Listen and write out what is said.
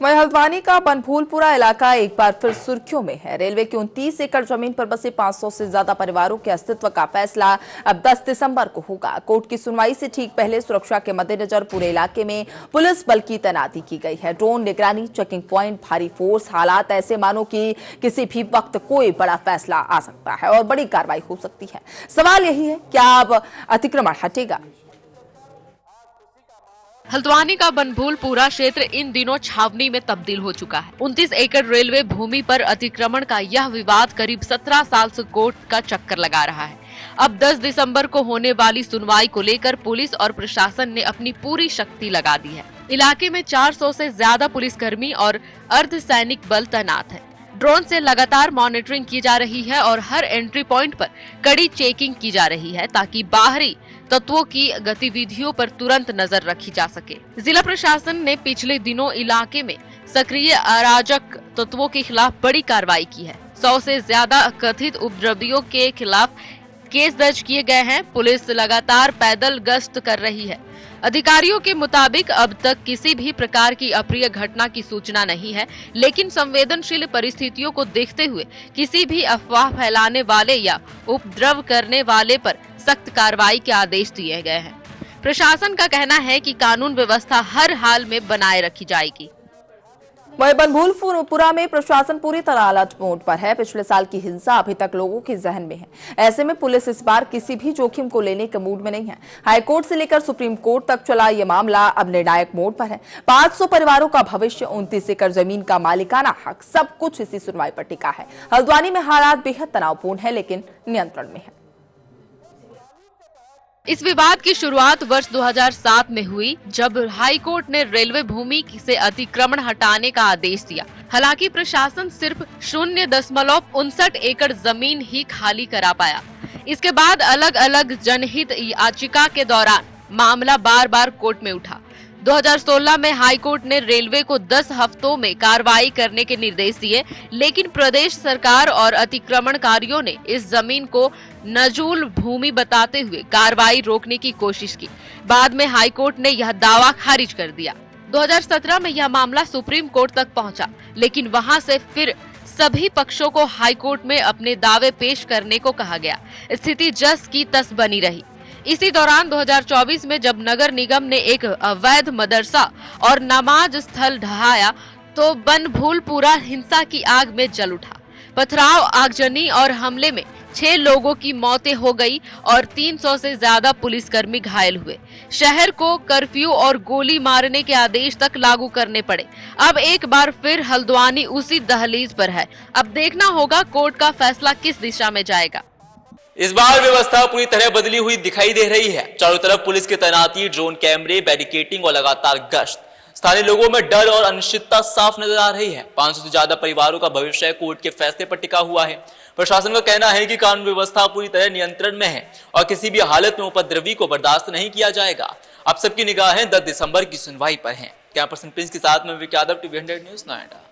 वहीं हल्द्वानी का बनभूलपुरा इलाका एक बार फिर सुर्खियों में है। रेलवे की 29 एकड़ जमीन पर बसे 500 से ज्यादा परिवारों के अस्तित्व का फैसला अब 10 दिसंबर को होगा। कोर्ट की सुनवाई से ठीक पहले सुरक्षा के मद्देनजर पूरे इलाके में पुलिस बल की तैनाती की गई है। ड्रोन निगरानी, चेकिंग प्वाइंट, भारी फोर्स, हालात ऐसे मानो कि किसी भी वक्त कोई बड़ा फैसला आ सकता है और बड़ी कार्रवाई हो सकती है। सवाल यही है, क्या अब अतिक्रमण हटेगा? हल्द्वानी का बनभूलपुरा क्षेत्र इन दिनों छावनी में तब्दील हो चुका है। 29 एकड़ रेलवे भूमि पर अतिक्रमण का यह विवाद करीब 17 साल से कोर्ट का चक्कर लगा रहा है। अब 10 दिसंबर को होने वाली सुनवाई को लेकर पुलिस और प्रशासन ने अपनी पूरी शक्ति लगा दी है। इलाके में 400 से ज्यादा पुलिसकर्मी और अर्धसैनिक बल तैनात है। ड्रोन से लगातार मॉनिटरिंग की जा रही है और हर एंट्री पॉइंट पर कड़ी चेकिंग की जा रही है ताकि बाहरी तत्वों की गतिविधियों पर तुरंत नजर रखी जा सके। जिला प्रशासन ने पिछले दिनों इलाके में सक्रिय अराजक तत्वों के खिलाफ बड़ी कार्रवाई की है। 100 से ज्यादा कथित उपद्रवियों के खिलाफ केस दर्ज किए गए हैं। पुलिस लगातार पैदल गश्त कर रही है। अधिकारियों के मुताबिक अब तक किसी भी प्रकार की अप्रिय घटना की सूचना नहीं है, लेकिन संवेदनशील परिस्थितियों को देखते हुए किसी भी अफवाह फैलाने वाले या उपद्रव करने वाले पर सख्त कार्रवाई के आदेश दिए गए हैं। प्रशासन का कहना है कि कानून व्यवस्था हर हाल में बनाए रखी जाएगी। वहीं बनभूलपुरा में प्रशासन पूरी तरह अलर्ट मोड पर है। पिछले साल की हिंसा अभी तक लोगों के जहन में है। ऐसे में पुलिस इस बार किसी भी जोखिम को लेने के मूड में नहीं है। हाईकोर्ट से लेकर सुप्रीम कोर्ट तक चला ये मामला अब निर्णायक मोड पर है। 500 परिवारों का भविष्य, 29 एकड़ जमीन का मालिकाना हक, सब कुछ इसी सुनवाई पर टिका है। हल्द्वानी में हालात बेहद तनावपूर्ण है, लेकिन नियंत्रण में है। इस विवाद की शुरुआत वर्ष 2007 में हुई, जब हाई कोर्ट ने रेलवे भूमि से अतिक्रमण हटाने का आदेश दिया। हालांकि प्रशासन सिर्फ 0.59 एकड़ जमीन ही खाली करा पाया। इसके बाद अलग अलग जनहित याचिका के दौरान मामला बार बार कोर्ट में उठा। 2016 में हाई कोर्ट ने रेलवे को 10 हफ्तों में कार्रवाई करने के निर्देश दिए, लेकिन प्रदेश सरकार और अतिक्रमणकारियों ने इस जमीन को नजूल भूमि बताते हुए कार्रवाई रोकने की कोशिश की। बाद में हाई कोर्ट ने यह दावा खारिज कर दिया। 2017 में यह मामला सुप्रीम कोर्ट तक पहुंचा, लेकिन वहां से फिर सभी पक्षों को हाई कोर्ट में अपने दावे पेश करने को कहा गया। स्थिति जस की तस बनी रही। इसी दौरान 2024 में जब नगर निगम ने एक अवैध मदरसा और नमाज स्थल ढहाया, तो बनभूलपुरा हिंसा की आग में जल उठा। पथराव, आगजनी और हमले में 6 लोगों की मौतें हो गई और 300 से ज्यादा पुलिसकर्मी घायल हुए। शहर को कर्फ्यू और गोली मारने के आदेश तक लागू करने पड़े। अब एक बार फिर हल्द्वानी उसी दहलीज पर है। अब देखना होगा कोर्ट का फैसला किस दिशा में जाएगा। इस बार व्यवस्था पूरी तरह बदली हुई दिखाई दे रही है। चारों तरफ पुलिस की तैनाती, ड्रोन कैमरे, बैरिकेडिंग और लगातार गश्त। स्थानीय लोगों में डर और अनिश्चितता साफ नजर आ रही है। 500 से ज्यादा परिवारों का भविष्य कोर्ट के फैसले पर टिका हुआ है। प्रशासन का कहना है कि कानून व्यवस्था पूरी तरह नियंत्रण में है और किसी भी हालत में उपद्रवी को बर्दाश्त नहीं किया जाएगा। अब सबकी निगाहें 10 दिसंबर की सुनवाई पर हैं। कैमरा पर्सन प्रिंस के साथ में विक यादव, TV 100 न्यूज़, नोएडा।